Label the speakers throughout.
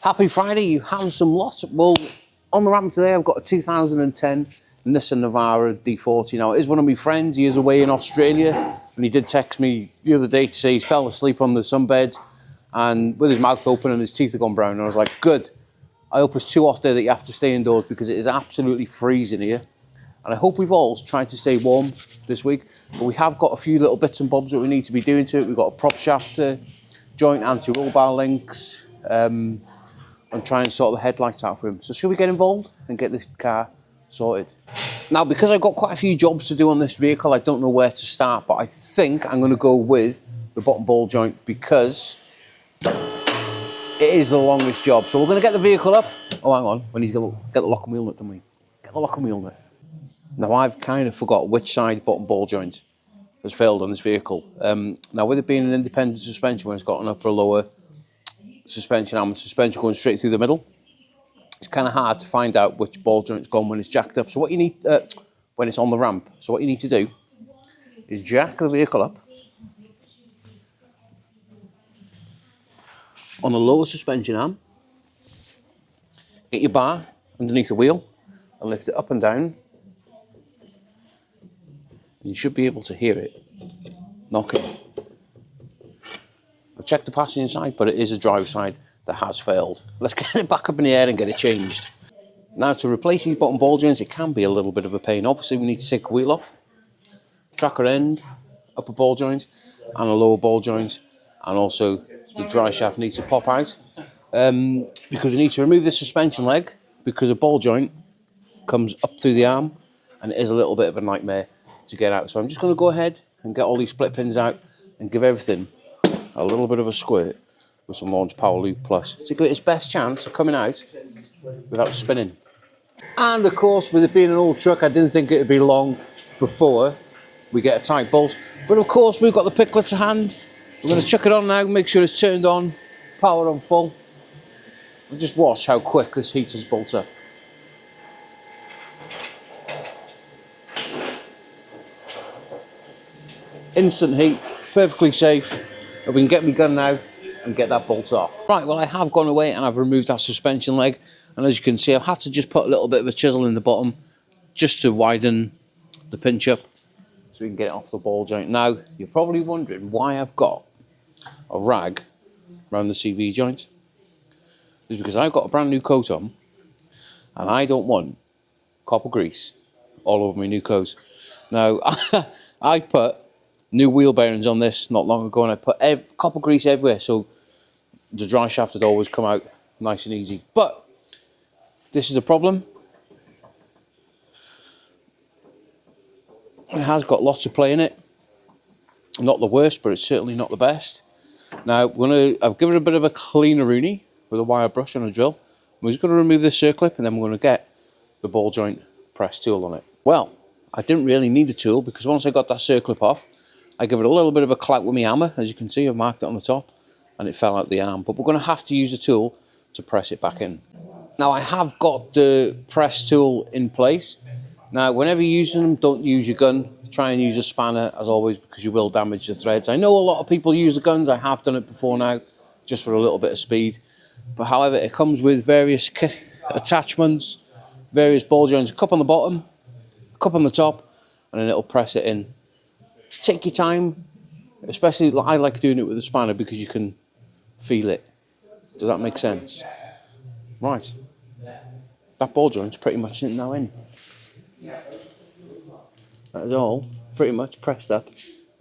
Speaker 1: Happy Friday, you handsome lot. Well, on the ramp today, I've got a 2010 Nissan Navara D40. Now, it is one of my friends. He is away in Australia, and he did text me the other day to say he fell asleep on the sunbed and with his mouth open and his teeth have gone brown. And I was like, good. I hope it's too hot there that you have to stay indoors because it is absolutely freezing here. And I hope we've all tried to stay warm this week. But we have got a few little bits and bobs that we need to be doing to it. We've got a prop shaft joint, anti-roll bar links, and try and sort the headlights out for him. So should we get involved and get this car sorted? Now, because I've got quite a few jobs to do on this vehicle, I don't know where to start, but I think I'm going to go with the bottom ball joint because it is the longest job. So we're going to get the vehicle up. Oh, hang on. We need to get the lock and wheel nut, don't we? Get the lock and wheel nut. Now, I've kind of forgot which side bottom ball joint has failed on this vehicle. Now, with it being an independent suspension, when it's got an upper or lower suspension arm and suspension going straight through the middle, it's kind of hard to find out which ball joint's gone when it's jacked up. So what you need, when it's on the ramp, so what you need to do is jack the vehicle up on the lower suspension arm, get your bar underneath the wheel and lift it up and down. You should be able to hear it knocking. I've checked the passenger side, but it is the driver's side that has failed. Let's get it back up in the air and get it changed. Now, to replace these bottom ball joints, it can be a little bit of a pain. Obviously, we need to take the wheel off, tracker end, upper ball joint, and a lower ball joint, and also the dry shaft needs to pop out because we need to remove the suspension leg because a ball joint comes up through the arm, and it is a little bit of a nightmare to get out. So I'm just going to go ahead and get all these split pins out and give everything a little bit of a squirt with some Launch Power Lube Plus to give it its best chance of coming out without spinning. And of course, with it being an old truck, I didn't think it would be long before we get a tight bolt. But of course, we've got the picklets to hand. We're going to chuck it on now, make sure it's turned on, power on full, and just watch how quick this heater's bolt up. Instant heat, perfectly safe. And we can get my gun now and get that bolt off. Right, well, I have gone away and I've removed that suspension leg. And as you can see, I've had to just put a little bit of a chisel in the bottom just to widen the pinch up so we can get it off the ball joint. Now, you're probably wondering why I've got a rag around the CV joint. It's because I've got a brand new coat on and I don't want copper grease all over my new coat. Now, I put new wheel bearings on this not long ago and I put copper grease everywhere so the dry shaft would always come out nice and easy. But this is a problem. It has got lots of play in it. Not the worst, but it's certainly not the best. Now I've given it a bit of a cleaner-oonie with a wire brush and a drill. We're just going to remove this circlip and then we're going to get the ball joint press tool on it. Well, I didn't really need a tool because once I got that circlip off, I give it a little bit of a clout with my hammer. As you can see, I've marked it on the top and it fell out the arm. But we're going to have to use a tool to press it back in. Now, I have got the press tool in place. Now, whenever you're using them, don't use your gun. Try and use a spanner, as always, because you will damage the threads. I know a lot of people use the guns. I have done it before now, just for a little bit of speed. But however, it comes with various attachments, various ball joints, a cup on the bottom, a cup on the top, and then it'll press it in. Just take your time, especially I like doing it with a spanner because you can feel it. Does that make sense? Right. That ball joint's pretty much now in. That is all pretty much pressed up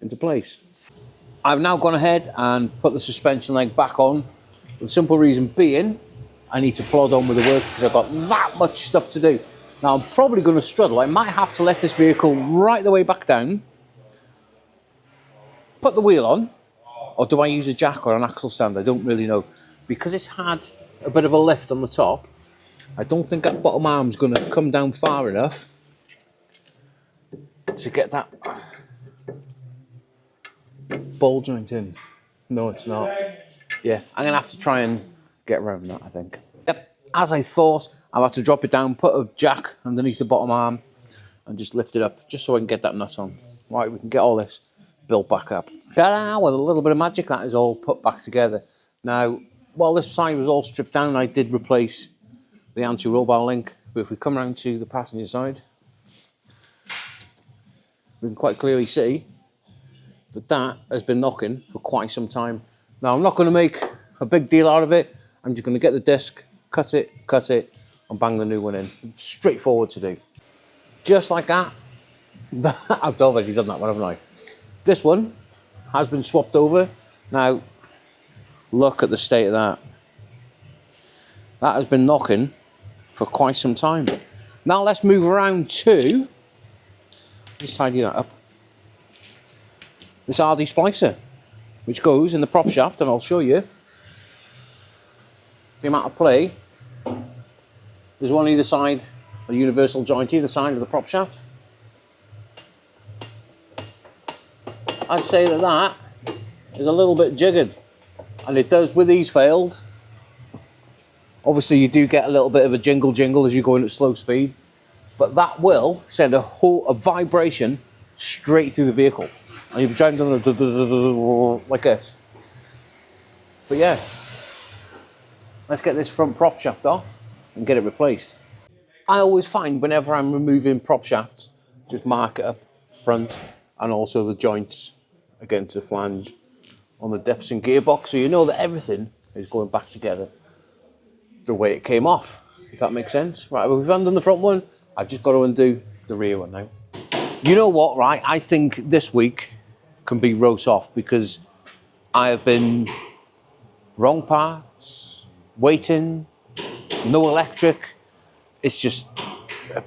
Speaker 1: into place. I've now gone ahead and put the suspension leg back on. The simple reason being, I need to plod on with the work because I've got that much stuff to do. Now I'm probably going to struggle. I might have to let this vehicle right the way back down, put the wheel on, or do I use a jack or an axle stand? I don't really know. Because it's had a bit of a lift on the top, I don't think that bottom arm's going to come down far enough to get that ball joint in. No, it's not. Yeah, I'm going to have to try and get around that, I think. Yep, as I thought, I'll have to drop it down, put a jack underneath the bottom arm and just lift it up, just so I can get that nut on. Right, we can get all this built back up. Ta-da! With a little bit of magic, that is all put back together. Now, while this side was all stripped down, I did replace the anti-roll bar link. But if we come around to the passenger side, we can quite clearly see that that has been knocking for quite some time. Now, I'm not going to make a big deal out of it. I'm just going to get the disc, cut it, and bang the new one in. Straightforward to do. Just like that. I've already done that one, haven't I? This one has been swapped over. Now, look at the state of that. That has been knocking for quite some time. Now let's move around to, just tidy that up, this RD splicer, which goes in the prop shaft, and I'll show you the amount of play. There's one either side, a universal joint either side of the prop shaft. I'd say that that is a little bit jiggered, and it does with these failed. Obviously you do get a little bit of a jingle as you go in at slow speed, but that will send a vibration straight through the vehicle, and you'll be driving down like this. But yeah, let's get this front prop shaft off and get it replaced. I always find whenever I'm removing prop shafts, just mark it up front and also the joints against the flange on the Diagnosing gearbox, so you know that everything is going back together the way it came off, if that makes sense. Right, well, we've undone the front one. I've just got to undo the rear one now. You know what, right? I think this week can be wrote off because I have been wrong parts, waiting, no electric. It's just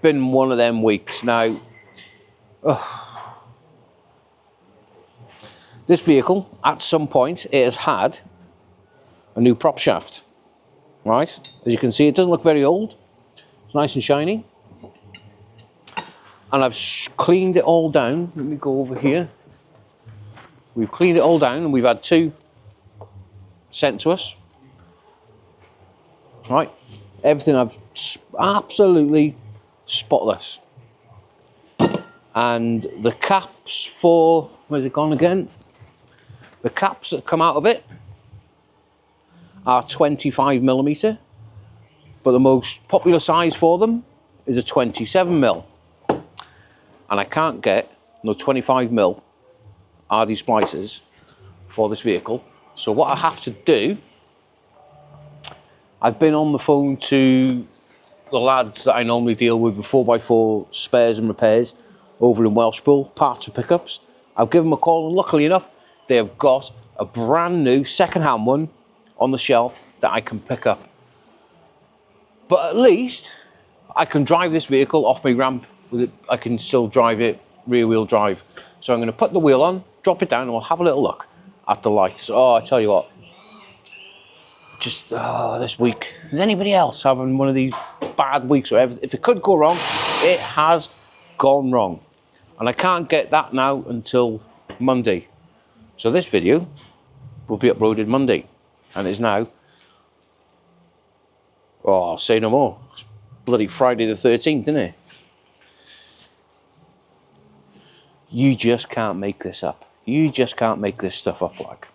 Speaker 1: been one of them weeks now. This vehicle, at some point, it has had a new prop shaft, right? As you can see, it doesn't look very old. It's nice and shiny. And I've cleaned it all down. Let me go over here. We've cleaned it all down, and we've had two sent to us. Right? Everything I've absolutely spotless. And the caps for, where's it gone again? The caps that come out of it are 25mm, but the most popular size for them is a 27mm. And I can't get no 25mm RD splicers for this vehicle. So what I have to do, I've been on the phone to the lads that I normally deal with with 4x4 spares and repairs over in Welshpool, parts and pickups. I've given them a call, and luckily enough, they have got a brand new second-hand one on the shelf that I can pick up. But at least I can drive this vehicle off my ramp with it. I can still drive it rear-wheel drive. So I'm going to put the wheel on, drop it down, and we'll have a little look at the lights. Oh, I tell you what, just this week. Is anybody else having one of these bad weeks where if it could go wrong, it has gone wrong? And I can't get that now until Monday. So this video will be uploaded Monday, and it's now, oh, I'll say no more. It's bloody Friday the 13th, isn't it? You just can't make this up. You just can't make this stuff up, like.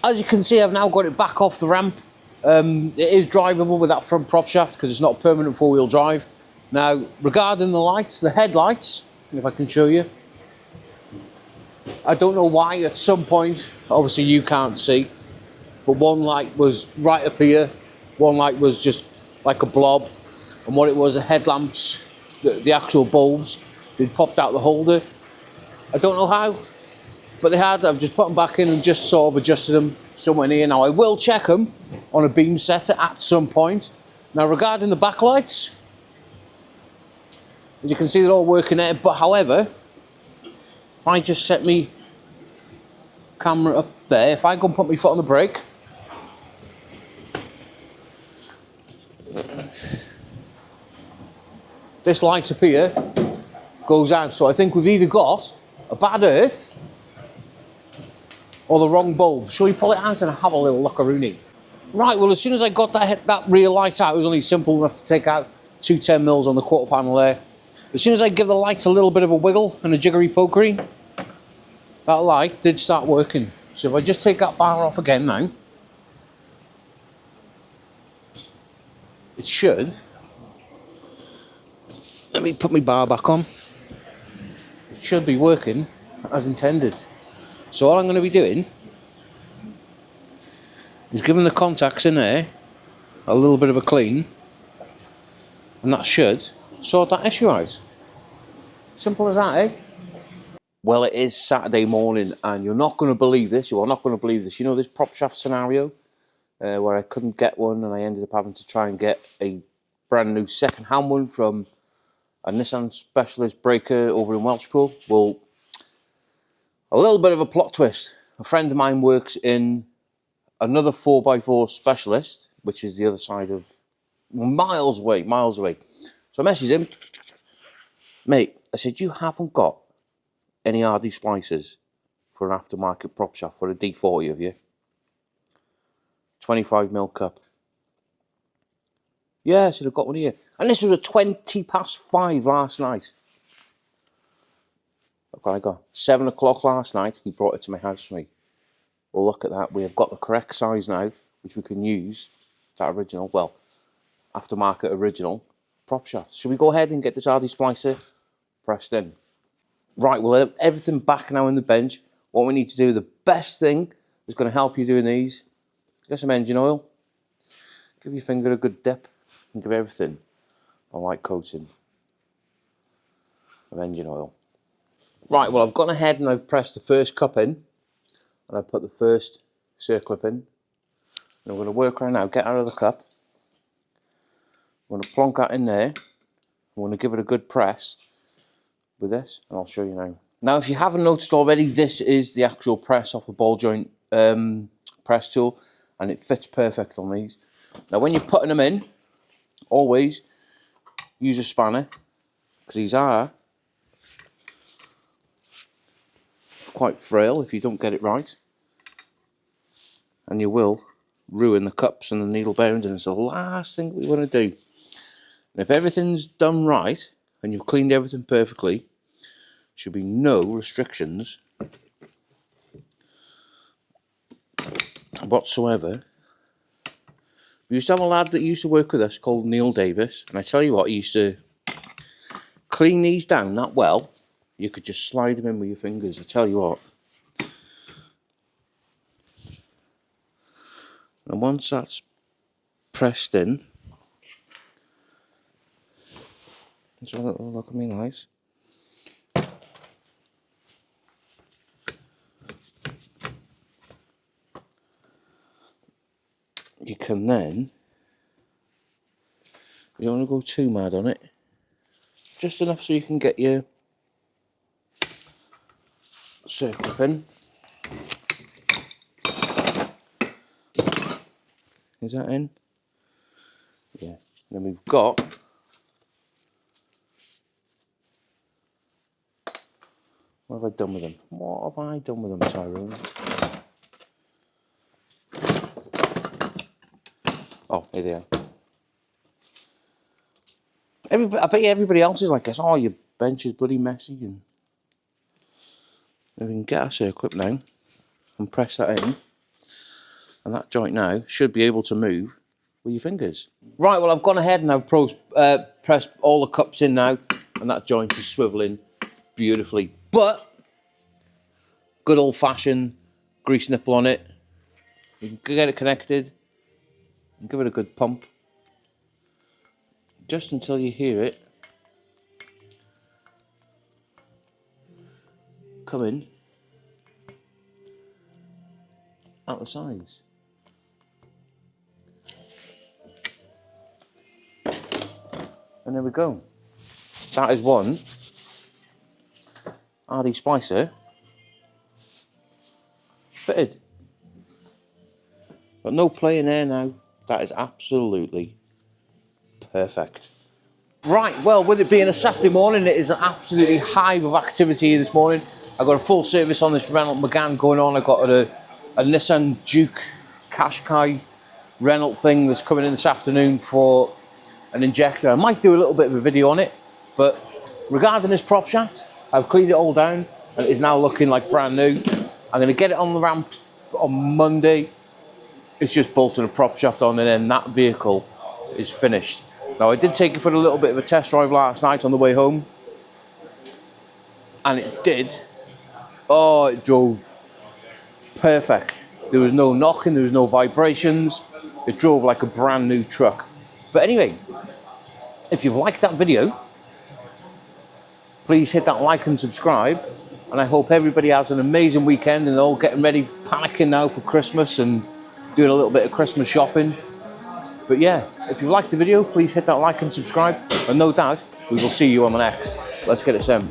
Speaker 1: As you can see, I've now got it back off the ramp. It is drivable with that front prop shaft because it's not permanent four-wheel drive. Now, regarding the lights, the headlights, if I can show you, I don't know why at some point, obviously you can't see, but one light was right up here, one light was just like a blob, and what it was, the headlamps, the actual bulbs, they'd popped out the holder. I don't know how, but they had. I've just put them back in and just sort of adjusted them somewhere near. Now I will check them on a beam setter at some point. Now regarding the backlights, as you can see, they're all working there, but however, if I just set me camera up there, if I go and put my foot on the brake, this light up here goes out. So I think we've either got a bad earth or the wrong bulb. Shall we pull it out and have a little look-a-rooney? Right, well, as soon as I got that rear light out, it was only simple enough to take out two 10mm on the quarter panel there. As soon as I give the light a little bit of a wiggle and a jiggery pokery, that light did start working. So if I just take that bar off again now, it should, let me put my bar back on, it should be working as intended. So all I'm going to be doing is giving the contacts in there a little bit of a clean, and that should sort that issue out. Simple as that, eh? Well, it is Saturday morning, and you're not going to believe this. You are not going to believe this. You know this prop shaft scenario where I couldn't get one, and I ended up having to try and get a brand new second-hand one from a Nissan specialist breaker over in Welshpool. Well, a little bit of a plot twist. A friend of mine works in another 4x4 specialist, which is the other side of, miles away. So I messaged him, mate, I said, you haven't got any RD splicers for an aftermarket prop shaft for a D40 of you? 25mm cup. Yeah, I said, I've got one here. And this was at 5:20 last night. Look what I got. 7 o'clock last night, he brought it to my house for me. Well, look at that. We have got the correct size now, which we can use. That original, well, aftermarket original prop shaft. Should we go ahead and get this RD splicer pressed in? Right, well, everything back now in the bench. What we need to do, the best thing that's going to help you doing these, get some engine oil. Give your finger a good dip and give everything a light coating of engine oil. Right, well, I've gone ahead and I've pressed the first cup in, and I've put the first circlip in. And I'm going to work around now, get out of the cup. I'm going to plonk that in there. I'm going to give it a good press with this, and I'll show you now. Now, if you haven't noticed already, this is the actual press off the ball joint press tool, and it fits perfect on these. Now, when you're putting them in, always use a spanner, because these are quite frail if you don't get it right, and you will ruin the cups and the needle bearings, and it's the last thing we want to do. And if everything's done right and you've cleaned everything perfectly, should be no restrictions whatsoever. We used to have a lad that used to work with us called Neil Davis, and I tell you what, he used to clean these down that well, you could just slide them in with your fingers. I tell you what. And once that's pressed in, let's have a little look at me nice. You can then, you don't want to go too mad on it, just enough so you can get your circlip in. Is that in? Yeah. And then we've got what have I done with them? What have I done with them, Tyrone? Oh, here they are. I bet you everybody else is like this. Oh, your bench is bloody messy. And we can get our circlip now and press that in, and that joint now should be able to move with your fingers. Right, well, I've gone ahead and I've pressed all the cups in now, and that joint is swiveling beautifully. But good old-fashioned grease nipple on it. You can get it connected and give it a good pump, just until you hear it come in out the sides. And there we go. That is one RD splicer fitted. But no play in there now. That is absolutely perfect. Right, well, with it being a Saturday morning, it is an absolutely hive of activity here this morning. I've got a full service on this Renault Megane going on. I've got a Nissan Duke Qashqai Renault thing that's coming in this afternoon for an injector. I might do a little bit of a video on it, but regarding this prop shaft, I've cleaned it all down and it is now looking like brand new. I'm going to get it on the ramp on Monday. It's just bolting a prop shaft on, and then that vehicle is finished. Now, I did take it for a little bit of a test drive last night on the way home, and it did. Oh, it drove perfect. There was no knocking, there was no vibrations. It drove like a brand new truck. But anyway, if you've liked that video, please hit that like and subscribe. And I hope everybody has an amazing weekend and they're all getting ready, panicking now for Christmas and doing a little bit of Christmas shopping. But yeah, if you've liked the video, please hit that like and subscribe. And no doubt, we will see you on the next. Let's get it sim.